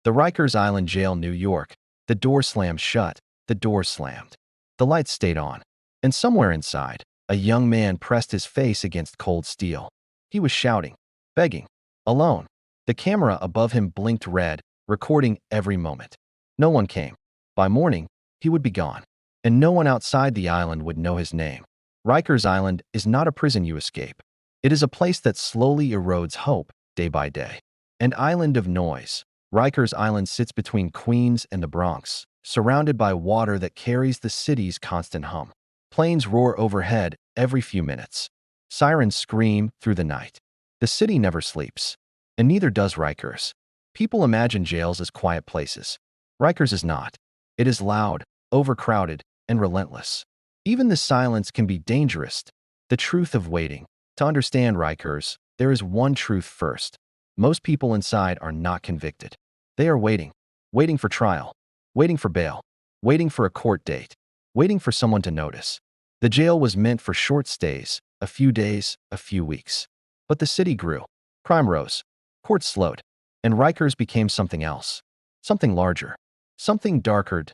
The Rikers Island Jail, New York. The door slammed shut. The door slammed. The lights stayed on. And somewhere inside, a young man pressed his face against cold steel. He was shouting, begging, alone. The camera above him blinked red, recording every moment. No one came. By morning, he would be gone. And no one outside the island would know his name. Rikers Island is not a prison you escape. It is a place that slowly erodes hope, day by day. An island of noise. Rikers Island sits between Queens and the Bronx, surrounded by water that carries the city's constant hum. Planes roar overhead every few minutes. Sirens scream through the night. The city never sleeps, and neither does Rikers. People imagine jails as quiet places. Rikers is not. It is loud, overcrowded, and relentless. Even the silence can be dangerous. The truth of waiting. To understand Rikers, there is one truth first. Most people inside are not convicted. They are waiting. Waiting for trial. Waiting for bail. Waiting for a court date. Waiting for someone to notice. The jail was meant for short stays, a few days, a few weeks. But the city grew. Crime rose. Courts slowed. And Rikers became something else. Something larger. Something darker.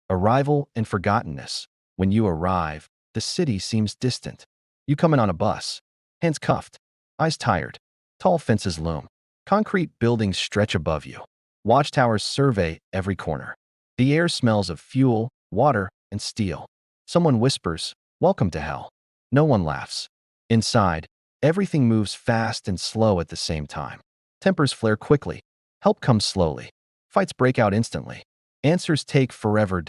Arrival and forgottenness. When you arrive, the city seems distant. You come in on a bus. Hands cuffed. Eyes tired. Tall fences loom. Concrete buildings stretch above you. Watchtowers survey every corner. The air smells of fuel, water, and steel. Someone whispers, "Welcome to hell." No one laughs. Inside, everything moves fast and slow at the same time. Tempers flare quickly. Help comes slowly. Fights break out instantly. Answers take forever.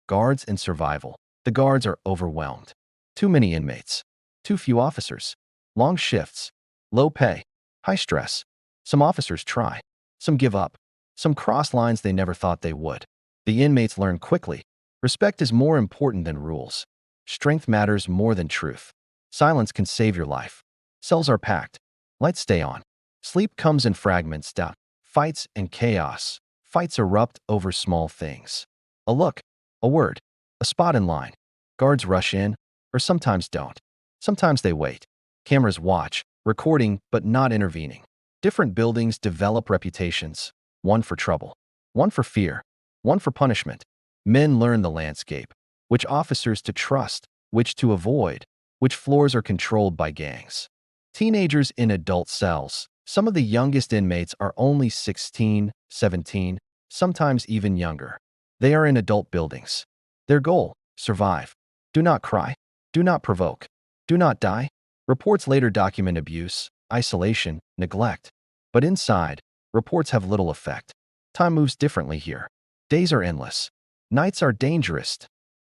Guards and survival. The guards are overwhelmed. Too many inmates. Too few officers. Long shifts. Low pay. High stress. Some officers try. Some give up. Some cross lines they never thought they would. The inmates learn quickly. Respect is more important than rules. Strength matters more than truth. Silence can save your life. Cells are packed. Lights stay on. Sleep comes in fragments. Fights and chaos. Fights erupt over small things. A look, a word, a spot in line. Guards rush in, or sometimes don't. Sometimes they wait. Cameras watch, recording but not intervening. Different buildings develop reputations. One for trouble. One for fear. One for punishment. Men learn the landscape. Which officers to trust, which to avoid, which floors are controlled by gangs. Teenagers in adult cells. Some of the youngest inmates are only 16, 17, sometimes even younger. They are in adult buildings. Their goal, survive. Do not cry. Do not provoke. Do not die. Reports later document abuse, isolation, neglect. But inside, reports have little effect. Time moves differently here. Days are endless. Nights are dangerous.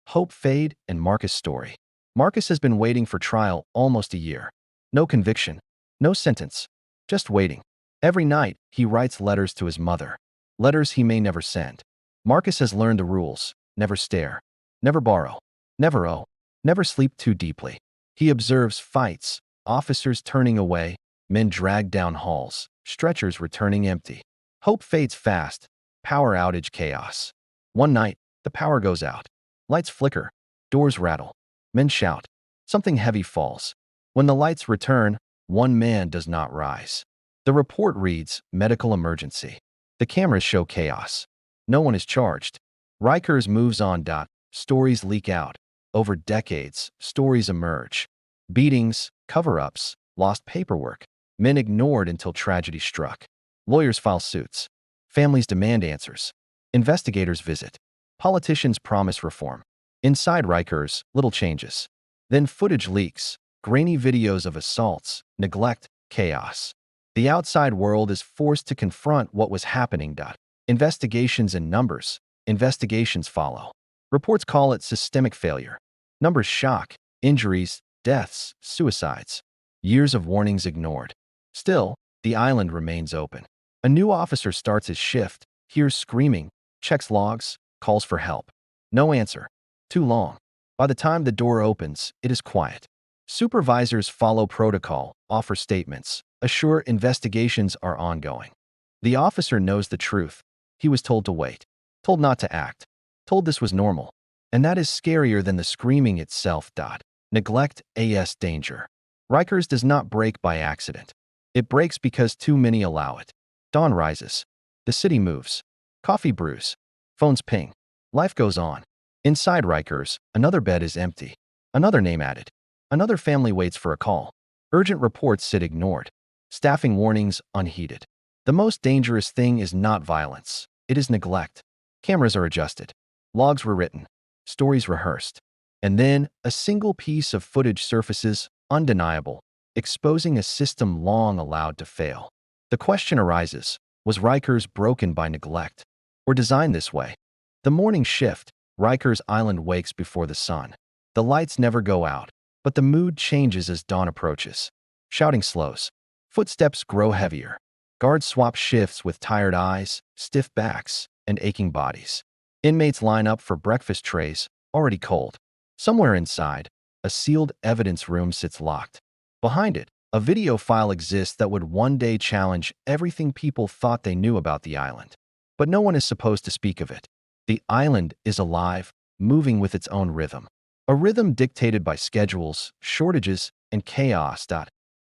Hope fade and Marcus' story. Marcus has been waiting for trial almost a year. No conviction. No sentence. Just waiting. Every night, he writes letters to his mother. Letters he may never send. Marcus has learned the rules. Never stare. Never borrow. Never owe. Never sleep too deeply. He observes fights, officers turning away, men dragged down halls, stretchers returning empty. Hope fades fast. Power outage chaos. One night, the power goes out. Lights flicker. Doors rattle. Men shout. Something heavy falls. When the lights return, one man does not rise. The report reads, medical emergency. The cameras show chaos. No one is charged. Rikers moves on. Stories leak out. Over decades, stories emerge. Beatings, cover-ups, lost paperwork. Men ignored until tragedy struck. Lawyers file suits. Families demand answers. Investigators visit. Politicians promise reform. Inside Rikers, little changes. Then footage leaks. Grainy videos of assaults, neglect, chaos. The outside world is forced to confront what was happening. Investigations in numbers. Investigations follow. Reports call it systemic failure. Numbers shock. Injuries, deaths, suicides. Years of warnings ignored. Still, the island remains open. A new officer starts his shift, hears screaming, checks logs, calls for help. No answer. Too long. By the time the door opens, it is quiet. Supervisors follow protocol, offer statements, assure investigations are ongoing. The officer knows the truth. He was told to wait, told not to act, told this was normal. And that is scarier than the screaming itself. Neglect as danger. Rikers does not break by accident. It breaks because too many allow it. Dawn rises. The city moves. Coffee brews. Phones ping. Life goes on. Inside Rikers, another bed is empty. Another name added. Another family waits for a call. Urgent reports sit ignored. Staffing warnings unheeded. The most dangerous thing is not violence. It is neglect. Cameras are adjusted. Logs rewritten. Stories rehearsed. And then, a single piece of footage surfaces, undeniable, exposing a system long allowed to fail. The question arises, was Rikers broken by neglect? Or designed this way? The morning shift, Rikers Island wakes before the sun. The lights never go out, but the mood changes as dawn approaches. Shouting slows. Footsteps grow heavier. Guards swap shifts with tired eyes, stiff backs, and aching bodies. Inmates line up for breakfast trays, already cold. Somewhere inside, a sealed evidence room sits locked. Behind it, a video file exists that would one day challenge everything people thought they knew about the island. But no one is supposed to speak of it. The island is alive, moving with its own rhythm. A rhythm dictated by schedules, shortages, and chaos.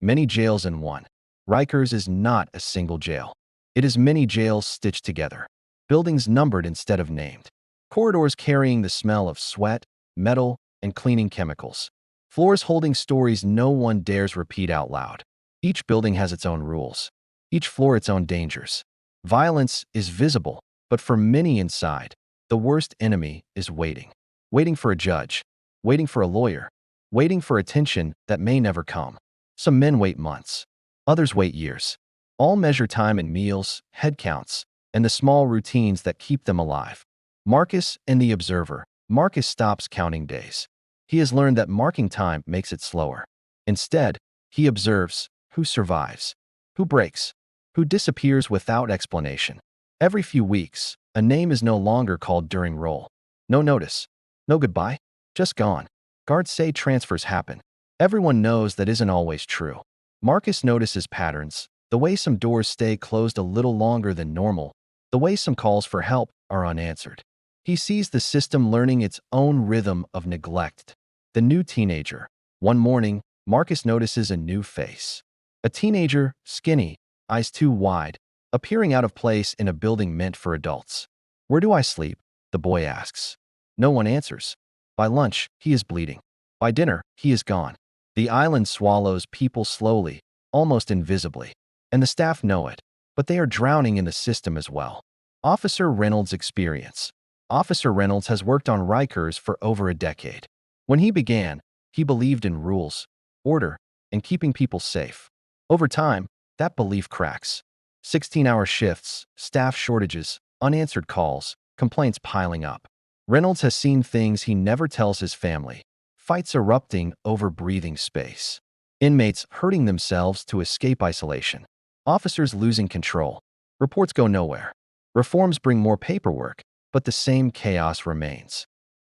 Many jails in one. Rikers is not a single jail. It is many jails stitched together. Buildings numbered instead of named. Corridors carrying the smell of sweat, metal, and cleaning chemicals. Floors holding stories no one dares repeat out loud. Each building has its own rules. Each floor its own dangers. Violence is visible, but for many inside, the worst enemy is waiting. Waiting for a judge. Waiting for a lawyer. Waiting for attention that may never come. Some men wait months. Others wait years. All measure time in meals, head counts, and the small routines that keep them alive. Marcus and the observer. Marcus stops counting days. He has learned that marking time makes it slower. Instead, he observes who survives, who breaks, who disappears without explanation. Every few weeks, a name is no longer called during roll. No notice. No goodbye. Just gone. Guards say transfers happen. Everyone knows that isn't always true. Marcus notices patterns, the way some doors stay closed a little longer than normal, the way some calls for help are unanswered. He sees the system learning its own rhythm of neglect. The new teenager. One morning, Marcus notices a new face. A teenager, skinny, eyes too wide, appearing out of place in a building meant for adults. "Where do I sleep?" the boy asks. No one answers. By lunch, he is bleeding. By dinner, he is gone. The island swallows people slowly, almost invisibly. And the staff know it, but they are drowning in the system as well. Officer Reynolds' experience. Officer Reynolds has worked on Rikers for over a decade. When he began, he believed in rules, order, and keeping people safe. Over time, that belief cracks. 16-hour shifts, staff shortages, unanswered calls, complaints piling up. Reynolds has seen things he never tells his family. Fights erupting over breathing space. Inmates hurting themselves to escape isolation. Officers losing control. Reports go nowhere. Reforms bring more paperwork, but the same chaos remains.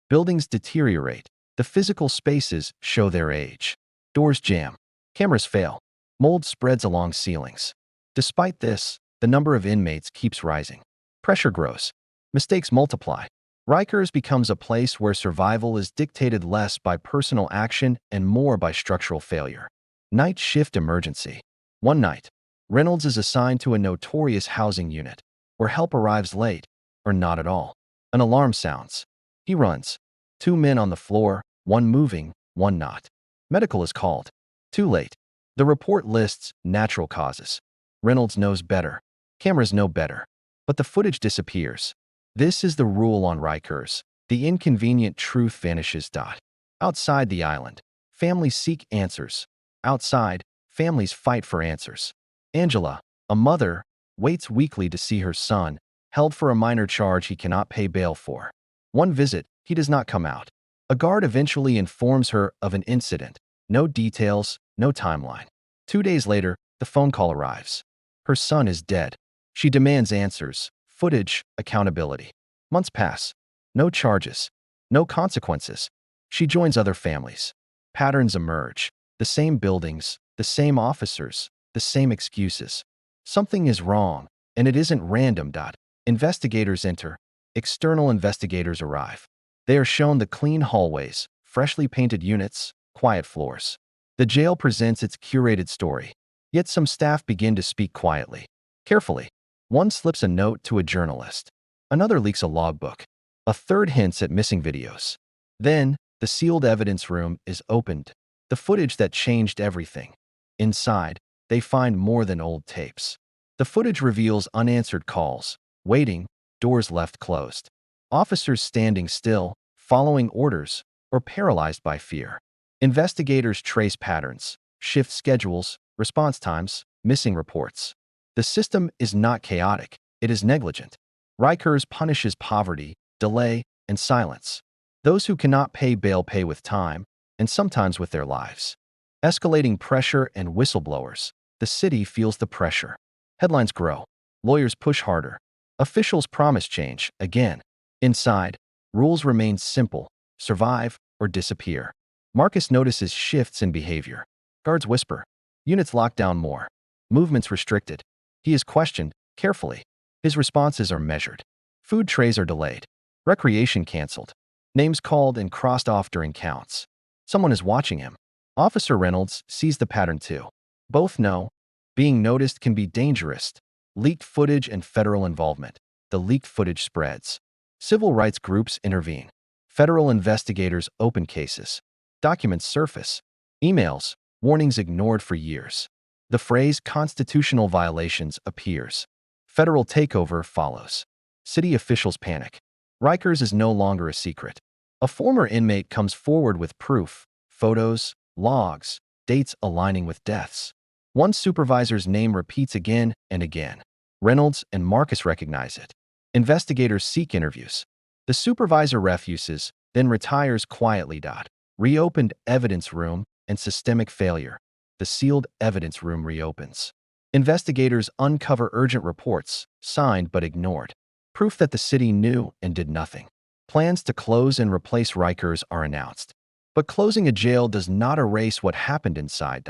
Buildings deteriorate. The physical spaces show their age. Doors jam. Cameras fail. Mold spreads along ceilings. Despite this, the number of inmates keeps rising. Pressure grows. Mistakes multiply. Rikers becomes a place where survival is dictated less by personal action and more by structural failure. Night shift emergency. One night, Reynolds is assigned to a notorious housing unit, where help arrives late, or not at all. An alarm sounds. He runs. 2 men on the floor, one moving, one not. Medical is called. Too late. The report lists natural causes. Reynolds knows better. Cameras know better. But the footage disappears. This is the rule on Rikers. The inconvenient truth vanishes. Outside the island, families seek answers. Outside, families fight for answers. Angela, a mother, waits weekly to see her son, held for a minor charge he cannot pay bail for. One visit, he does not come out. A guard eventually informs her of an incident. No details, no timeline. 2 days later, the phone call arrives. Her son is dead. She demands answers, footage, accountability. Months pass. No charges. No consequences. She joins other families. Patterns emerge. The same buildings, the same officers, the same excuses. Something is wrong, and it isn't random. Investigators enter. External investigators arrive. They are shown the clean hallways, freshly painted units, quiet floors. The jail presents its curated story. Yet some staff begin to speak quietly. Carefully. One slips a note to a journalist. Another leaks a logbook. A third hints at missing videos. Then, the sealed evidence room is opened. The footage that changed everything. Inside, they find more than old tapes. The footage reveals unanswered calls, waiting, doors left closed. Officers standing still, following orders, or paralyzed by fear. Investigators trace patterns, shift schedules, response times, missing reports. The system is not chaotic, it is negligent. Rikers punishes poverty, delay, and silence. Those who cannot pay bail pay with time, and sometimes with their lives. Escalating pressure and whistleblowers. The city feels the pressure. Headlines grow. Lawyers push harder. Officials promise change, again. Inside, rules remain simple: survive or disappear. Marcus notices shifts in behavior. Guards whisper. Units lock down more. Movements restricted. He is questioned, carefully. His responses are measured. Food trays are delayed. Recreation canceled. Names called and crossed off during counts. Someone is watching him. Officer Reynolds sees the pattern too. Both know being noticed can be dangerous. Leaked footage and federal involvement. The leaked footage spreads. Civil rights groups intervene. Federal investigators open cases. Documents surface. Emails, warnings ignored for years. The phrase constitutional violations appears. Federal takeover follows. City officials panic. Rikers is no longer a secret. A former inmate comes forward with proof, photos, logs, dates aligning with deaths. One supervisor's name repeats again and again. Reynolds and Marcus recognize it. Investigators seek interviews. The supervisor refuses, then retires quietly. Reopened evidence room and systemic failure. The sealed evidence room reopens. Investigators uncover urgent reports, signed but ignored. Proof that the city knew and did nothing. Plans to close and replace Rikers are announced. But closing a jail does not erase what happened inside.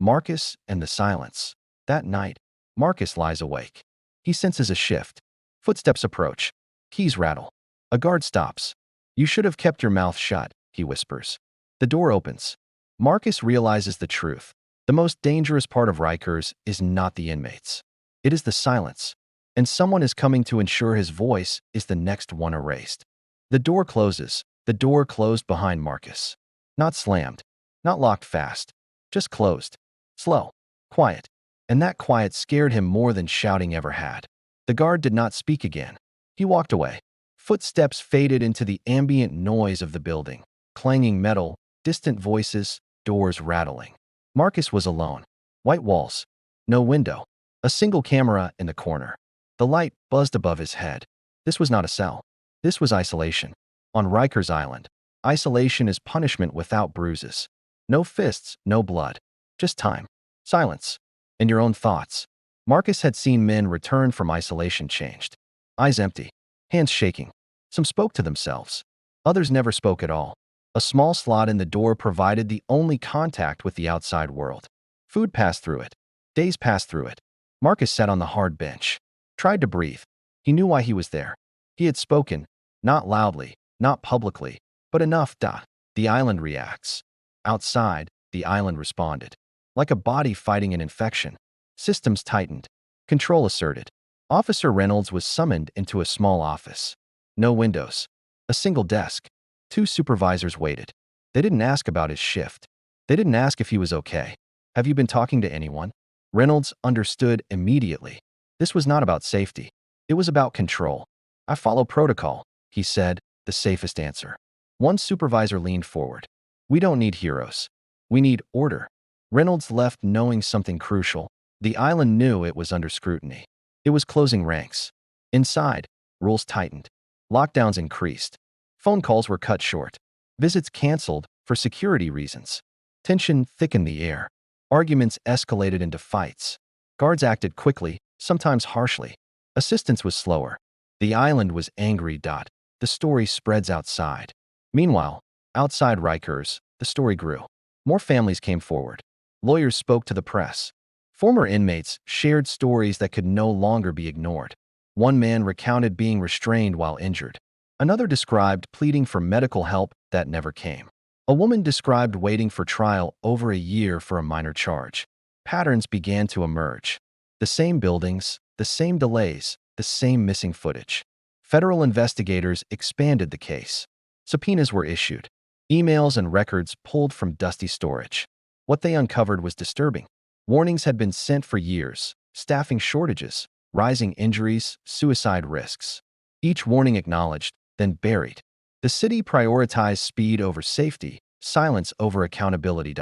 Marcus and the silence. That night, Marcus lies awake. He senses a shift. Footsteps approach. Keys rattle. A guard stops. You should have kept your mouth shut, he whispers. The door opens. Marcus realizes the truth. The most dangerous part of Rikers is not the inmates. It is the silence. And someone is coming to ensure his voice is the next one erased. The door closes. The door closed behind Marcus. Not slammed. Not locked fast. Just closed. Slow. Quiet. And that quiet scared him more than shouting ever had. The guard did not speak again. He walked away. Footsteps faded into the ambient noise of the building. Clanging metal, distant voices, doors rattling. Marcus was alone. White walls. No window. A single camera in the corner. The light buzzed above his head. This was not a cell. This was isolation. On Rikers Island, isolation is punishment without bruises. No fists, no blood. Just time. Silence. And your own thoughts. Marcus had seen men return from isolation changed. Eyes empty. Hands shaking. Some spoke to themselves. Others never spoke at all. A small slot in the door provided the only contact with the outside world. Food passed through it. Days passed through it. Marcus sat on the hard bench. Tried to breathe. He knew why he was there. He had spoken, not loudly, not publicly, but enough. The island reacts. Outside, the island responded. Like a body fighting an infection. Systems tightened. Control asserted. Officer Reynolds was summoned into a small office. No windows. A single desk. Two supervisors waited. They didn't ask about his shift. They didn't ask if he was okay. Have you been talking to anyone? Reynolds understood immediately. This was not about safety. It was about control. I follow protocol, he said, the safest answer. One supervisor leaned forward. We don't need heroes. We need order. Reynolds left knowing something crucial. The island knew it was under scrutiny. It was closing ranks. Inside, rules tightened. Lockdowns increased. Phone calls were cut short. Visits canceled for security reasons. Tension thickened the air. Arguments escalated into fights. Guards acted quickly, sometimes harshly. Assistance was slower. The island was angry. The story spreads outside. Meanwhile, outside Rikers, the story grew. More families came forward. Lawyers spoke to the press. Former inmates shared stories that could no longer be ignored. One man recounted being restrained while injured. Another described pleading for medical help that never came. A woman described waiting for trial over a year for a minor charge. Patterns began to emerge. The same buildings, the same delays, the same missing footage. Federal investigators expanded the case. Subpoenas were issued. Emails and records pulled from dusty storage. What they uncovered was disturbing. Warnings had been sent for years, staffing shortages, rising injuries, suicide risks. Each warning acknowledged, then buried. The city prioritized speed over safety, silence over accountability.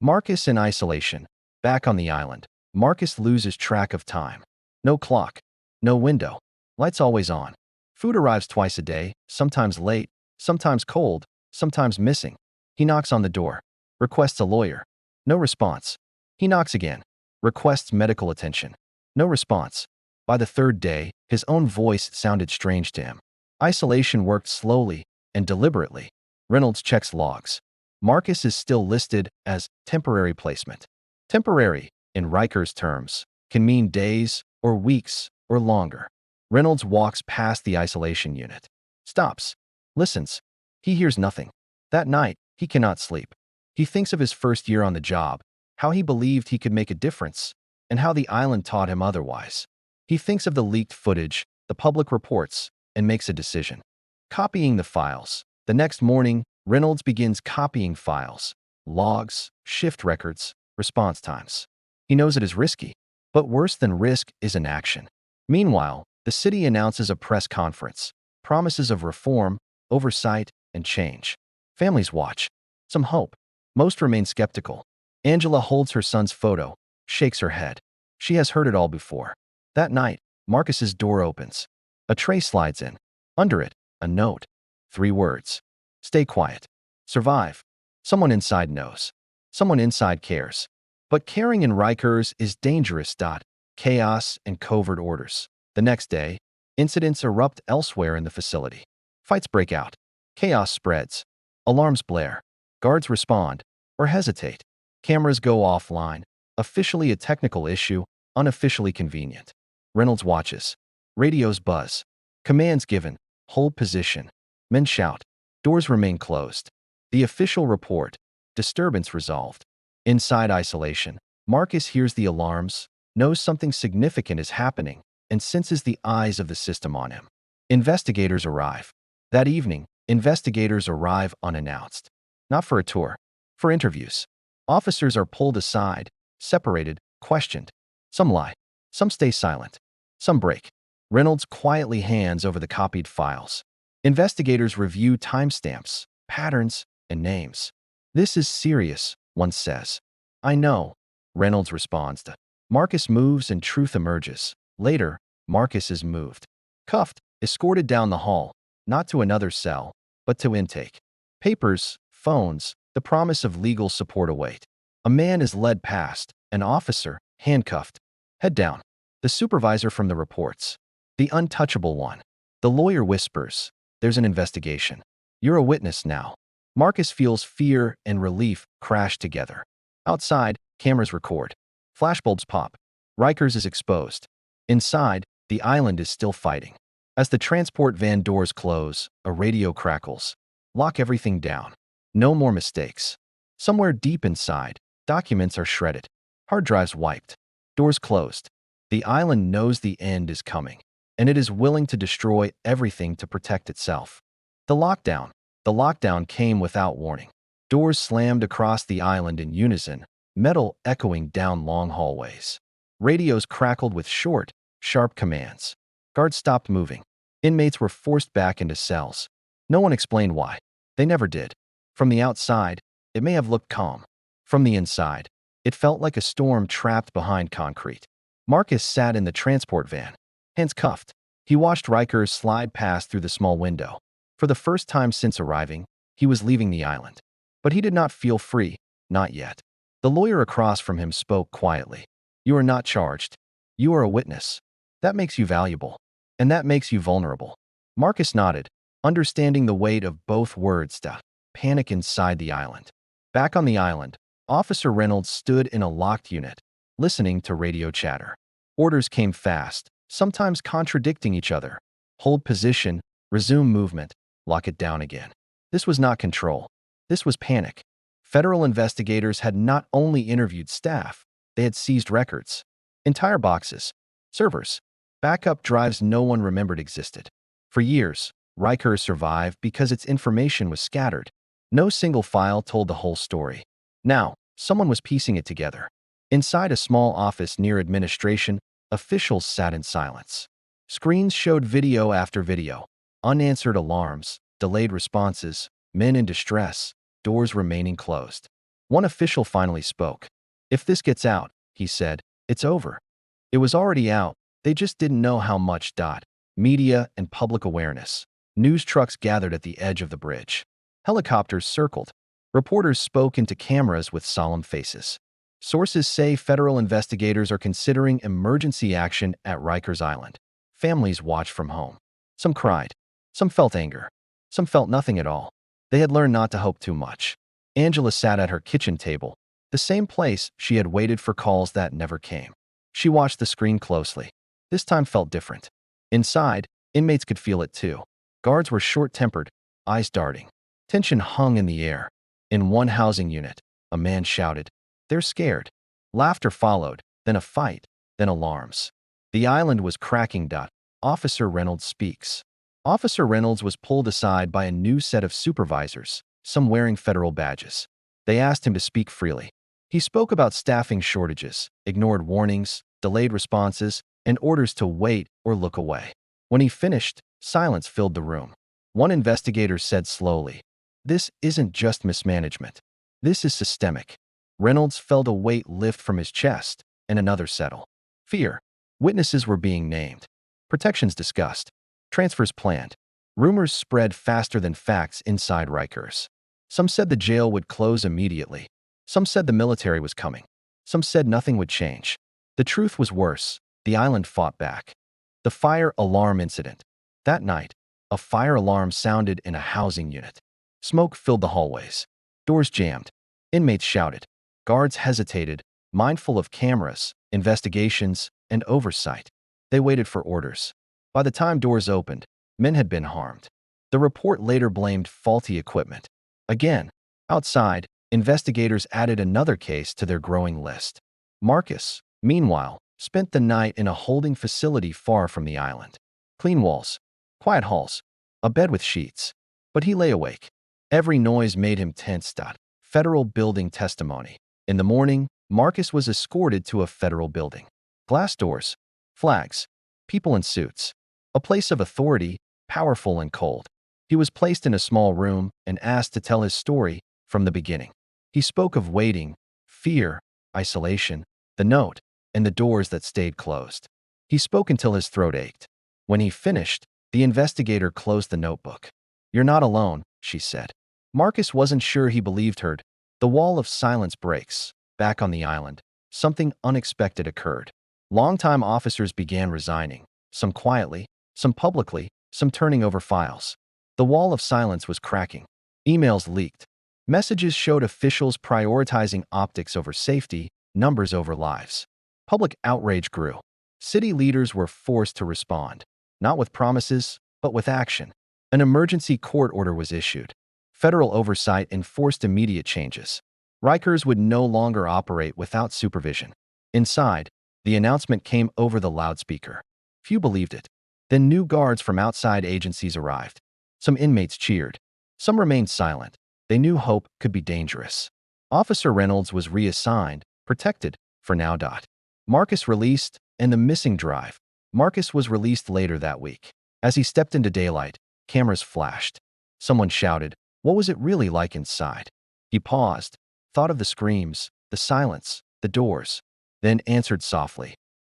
Marcus in isolation. Back on the island, Marcus loses track of time. No clock, no window. Lights always on. Food arrives twice a day, sometimes late, sometimes cold, sometimes missing. He knocks on the door. Requests a lawyer. No response. He knocks again. Requests medical attention. No response. By the third day, his own voice sounded strange to him. Isolation worked slowly and deliberately. Reynolds checks logs. Marcus is still listed as temporary placement. Temporary, in Rikers terms, can mean days or weeks or longer. Reynolds walks past the isolation unit. Stops. Listens. He hears nothing. That night, he cannot sleep. He thinks of his first year on the job, how he believed he could make a difference, and how the island taught him otherwise. He thinks of the leaked footage, the public reports, and makes a decision. Copying the files. The next morning, Reynolds begins copying files, logs, shift records, response times. He knows it is risky, but worse than risk is inaction. Meanwhile, the city announces a press conference, promises of reform, oversight, and change. Families watch. Some hope. Most remain skeptical. Angela holds her son's photo, shakes her head. She has heard it all before. That night, Marcus's door opens. A tray slides in. Under it, a note. 3 words. Stay quiet. Survive. Someone inside knows. Someone inside cares. But caring in Rikers is dangerous. Chaos and covert orders. The next day, incidents erupt elsewhere in the facility. Fights break out. Chaos spreads. Alarms blare. Guards respond, or hesitate. Cameras go offline. Officially a technical issue, unofficially convenient. Reynolds watches. Radios buzz. Commands given. Hold position. Men shout. Doors remain closed. The official report. Disturbance resolved. Inside isolation, Marcus hears the alarms, knows something significant is happening, and senses the eyes of the system on him. Investigators arrive. That evening, investigators arrive unannounced. Not for a tour, for interviews. Officers are pulled aside, separated, questioned. Some lie. Some stay silent. Some break. Reynolds quietly hands over the copied files. Investigators review timestamps, patterns, and names. This is serious, one says. I know, Reynolds responds. Marcus moves and truth emerges. Later, Marcus is moved. Cuffed, escorted down the hall, not to another cell, but to intake. Papers, phones, the promise of legal support await. A man is led past, an officer, handcuffed. Head down. The supervisor from the reports. The untouchable one. The lawyer whispers, there's an investigation. You're a witness now. Marcus feels fear and relief crash together. Outside, cameras record. Flashbulbs pop. Rikers is exposed. Inside, the island is still fighting. As the transport van doors close, a radio crackles. Lock everything down. No more mistakes. Somewhere deep inside, documents are shredded. Hard drives wiped. Doors closed. The island knows the end is coming, and it is willing to destroy everything to protect itself. The lockdown came without warning. Doors slammed across the island in unison, metal echoing down long hallways. Radios crackled with short, sharp commands. Guards stopped moving. Inmates were forced back into cells. No one explained why. They never did. From the outside, it may have looked calm. From the inside, it felt like a storm trapped behind concrete. Marcus sat in the transport van, hands cuffed. He watched Rikers slide past through the small window. For the first time since arriving, he was leaving the island. But he did not feel free, not yet. The lawyer across from him spoke quietly. You are not charged. You are a witness. That makes you valuable. And that makes you vulnerable. Marcus nodded, understanding the weight of both words. Panic inside the island. Back on the island, Officer Reynolds stood in a locked unit, listening to radio chatter. Orders came fast, sometimes contradicting each other. Hold position, resume movement, lock it down again. This was not control. This was panic. Federal investigators had not only interviewed staff, they had seized records. Entire boxes, servers, backup drives no one remembered existed. For years, Rikers survived because its information was scattered. No single file told the whole story. Now, someone was piecing it together. Inside a small office near administration, officials sat in silence. Screens showed video after video, unanswered alarms, delayed responses, men in distress, doors remaining closed. One official finally spoke. "If this gets out," he said, "it's over." It was already out, they just didn't know how much. Media and public awareness. News trucks gathered at the edge of the bridge. Helicopters circled. Reporters spoke into cameras with solemn faces. Sources say federal investigators are considering emergency action at Rikers Island. Families watched from home. Some cried. Some felt anger. Some felt nothing at all. They had learned not to hope too much. Angela sat at her kitchen table, the same place she had waited for calls that never came. She watched the screen closely. This time felt different. Inside, inmates could feel it too. Guards were short-tempered, eyes darting. Tension hung in the air. In one housing unit, a man shouted, "They're scared." Laughter followed, then a fight, then alarms. The island was cracking. Officer Reynolds speaks. Officer Reynolds was pulled aside by a new set of supervisors, some wearing federal badges. They asked him to speak freely. He spoke about staffing shortages, ignored warnings, delayed responses, and orders to wait or look away. When he finished, silence filled the room. One investigator said slowly, "This isn't just mismanagement. This is systemic." Reynolds felt a weight lift from his chest, and another settle. Fear. Witnesses were being named. Protections discussed. Transfers planned. Rumors spread faster than facts inside Rikers. Some said the jail would close immediately. Some said the military was coming. Some said nothing would change. The truth was worse. The island fought back. The fire alarm incident. That night, a fire alarm sounded in a housing unit. Smoke filled the hallways. Doors jammed. Inmates shouted. Guards hesitated, mindful of cameras, investigations, and oversight. They waited for orders. By the time doors opened, men had been harmed. The report later blamed faulty equipment. Again, outside, investigators added another case to their growing list. Marcus, meanwhile, spent the night in a holding facility far from the island. Clean walls, quiet halls, a bed with sheets. But he lay awake. Every noise made him tense. Federal building testimony. In the morning, Marcus was escorted to a federal building. Glass doors, flags, people in suits. A place of authority, powerful and cold. He was placed in a small room and asked to tell his story from the beginning. He spoke of waiting, fear, isolation, the note, and the doors that stayed closed. He spoke until his throat ached. When he finished, the investigator closed the notebook. "You're not alone," she said. Marcus wasn't sure he believed her. The wall of silence breaks. Back on the island, something unexpected occurred. Longtime officers began resigning, some quietly, some publicly, some turning over files. The wall of silence was cracking. Emails leaked. Messages showed officials prioritizing optics over safety, numbers over lives. Public outrage grew. City leaders were forced to respond, not with promises, but with action. An emergency court order was issued. Federal oversight enforced immediate changes. Rikers would no longer operate without supervision. Inside, the announcement came over the loudspeaker. Few believed it. Then new guards from outside agencies arrived. Some inmates cheered. Some remained silent. They knew hope could be dangerous. Officer Reynolds was reassigned, protected, for now. Marcus released, and the missing drive. Marcus was released later that week. As he stepped into daylight, cameras flashed. Someone shouted, "What was it really like inside?" He paused, thought of the screams, the silence, the doors, then answered softly.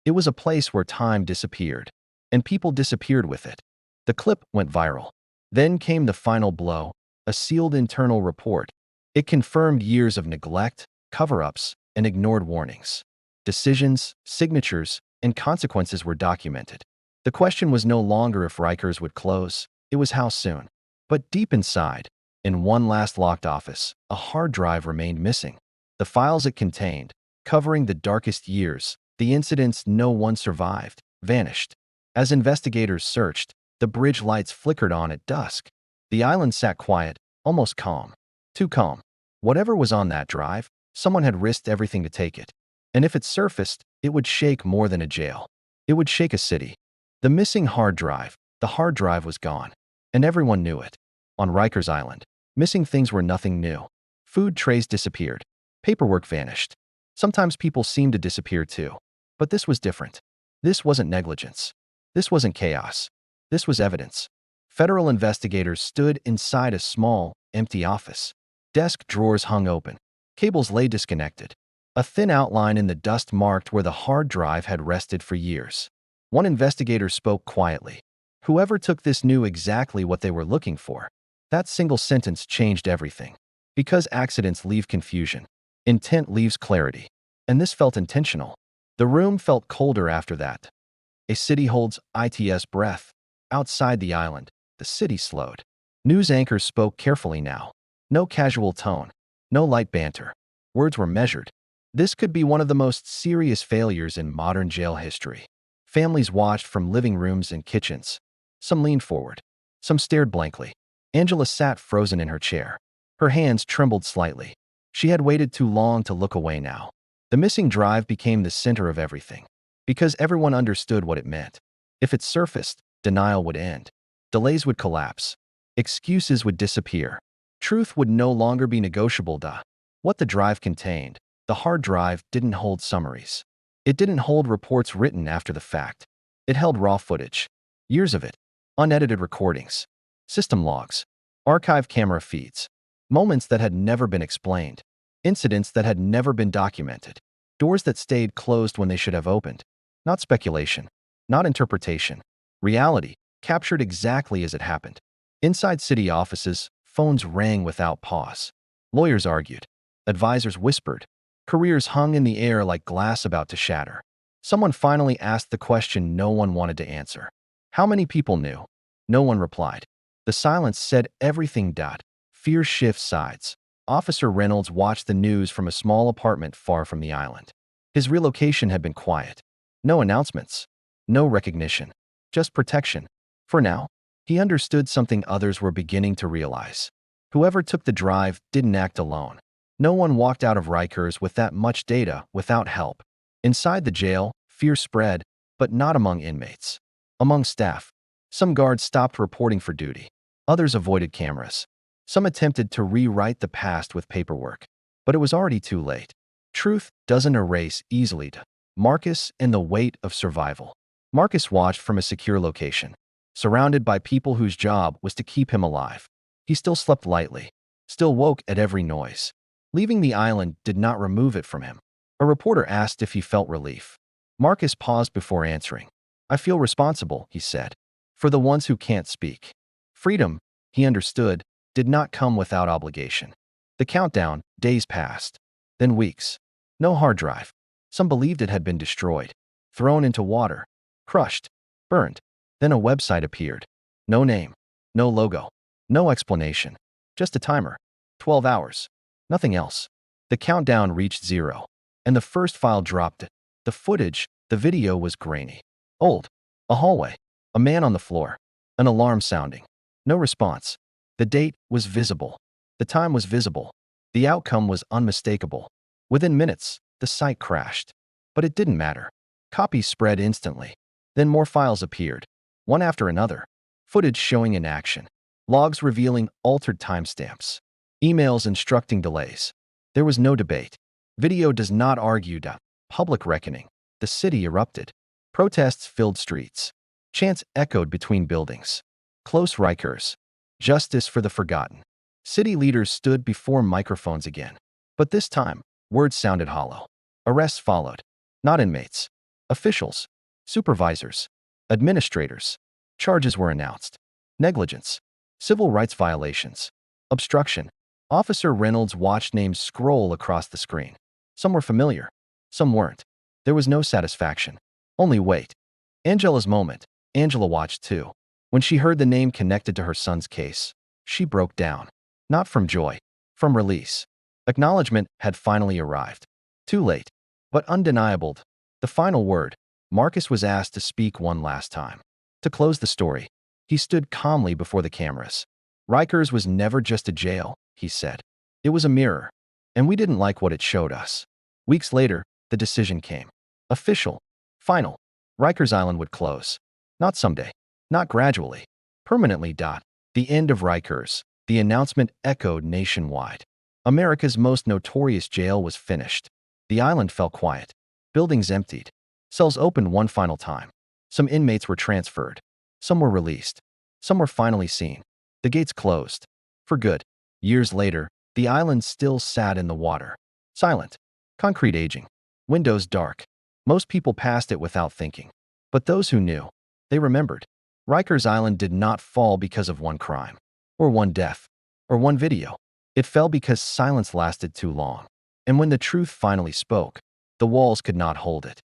It was a place where time disappeared, and people disappeared with it. The clip went viral. Then came the final blow, a sealed internal report. It confirmed years of neglect, cover-ups, and ignored warnings. Decisions, signatures, and consequences were documented. The question was no longer if Rikers would close, it was how soon. But deep inside, in one last locked office, a hard drive remained missing. The files it contained, covering the darkest years, the incidents no one survived, vanished. As investigators searched, the bridge lights flickered on at dusk. The island sat quiet, almost calm. Too calm. Whatever was on that drive, someone had risked everything to take it. And if it surfaced, it would shake more than a jail. It would shake a city. The missing hard drive, The hard drive was gone, and everyone knew it. On Rikers Island, missing things were nothing new. Food trays disappeared. Paperwork vanished. Sometimes people seemed to disappear too. But this was different. This wasn't negligence. This wasn't chaos. This was evidence. Federal investigators stood inside a small, empty office. Desk drawers hung open. Cables lay disconnected. A thin outline in the dust marked where the hard drive had rested for years. One investigator spoke quietly. Whoever took this knew exactly what they were looking for. That single sentence changed everything. Because accidents leave confusion, intent leaves clarity. And this felt intentional. The room felt colder after that. A city holds its breath. Outside the island, the city slowed. News anchors spoke carefully now. No casual tone. No light banter. Words were measured. This could be one of the most serious failures in modern jail history. Families watched from living rooms and kitchens. Some leaned forward. Some stared blankly. Angela sat frozen in her chair. Her hands trembled slightly. She had waited too long to look away now. The missing drive became the center of everything. Because everyone understood what it meant. If it surfaced, denial would end. Delays would collapse. Excuses would disappear. Truth would no longer be negotiable. What the drive contained, the hard drive didn't hold summaries. It didn't hold reports written after the fact. It held raw footage. Years of it. Unedited recordings. System logs. Archive camera feeds. Moments that had never been explained. Incidents that had never been documented. Doors that stayed closed when they should have opened. Not speculation. Not interpretation. Reality, captured exactly as it happened. Inside city offices, phones rang without pause. Lawyers argued. Advisors whispered. Careers hung in the air like glass about to shatter. Someone finally asked the question no one wanted to answer. How many people knew? No one replied. The silence said everything. Fear shifts sides. Officer Reynolds watched the news from a small apartment far from the island. His relocation had been quiet. No announcements. No recognition. Just protection. For now, he understood something others were beginning to realize. Whoever took the drive didn't act alone. No one walked out of Rikers with that much data without help. Inside the jail, fear spread, but not among inmates. Among staff. Some guards stopped reporting for duty. Others avoided cameras. Some attempted to rewrite the past with paperwork. But it was already too late. Truth doesn't erase easily. Marcus and the weight of survival. Marcus watched from a secure location, surrounded by people whose job was to keep him alive. He still slept lightly, still woke at every noise. Leaving the island did not remove it from him. A reporter asked if he felt relief. Marcus paused before answering. I feel responsible, he said, for the ones who can't speak. Freedom, he understood, did not come without obligation. The countdown, days passed. Then weeks. No hard drive. Some believed it had been destroyed, thrown into water, crushed, burned. Then a website appeared. No name, no logo, no explanation. Just a timer. 12 hours. Nothing else. The countdown reached 0. And the first file dropped. The footage, the video was grainy. Old. A hallway. A man on the floor. An alarm sounding. No response. The date was visible. The time was visible. The outcome was unmistakable. Within minutes, the site crashed. But it didn't matter. Copies spread instantly. Then more files appeared, one after another. Footage showing in action. Logs revealing altered timestamps. Emails instructing delays. There was no debate. Video does not argue. Public reckoning. The city erupted. Protests filled streets. Chants echoed between buildings. Close Rikers. Justice for the forgotten. City leaders stood before microphones again. But this time, words sounded hollow. Arrests followed. Not inmates. Officials. Supervisors. Administrators. Charges were announced. Negligence. Civil rights violations. Obstruction. Officer Reynolds watched names scroll across the screen. Some were familiar. Some weren't. There was no satisfaction. Only wait. Angela's moment. Angela watched too. When she heard the name connected to her son's case, she broke down. Not from joy. From release. Acknowledgement had finally arrived. Too late. But undeniable. The final word. Marcus was asked to speak one last time. To close the story, he stood calmly before the cameras. Rikers was never just a jail, he said. It was a mirror. And we didn't like what it showed us. Weeks later, the decision came. Official. Final. Rikers Island would close. Not someday. Not gradually. Permanently. The end of Rikers. The announcement echoed nationwide. America's most notorious jail was finished. The island fell quiet. Buildings emptied. Cells opened one final time. Some inmates were transferred. Some were released. Some were finally seen. The gates closed. For good. Years later, the island still sat in the water. Silent. Concrete aging. Windows dark. Most people passed it without thinking. But those who knew, they remembered. Rikers Island did not fall because of one crime, or one death, or one video. It fell because silence lasted too long. And when the truth finally spoke, the walls could not hold it.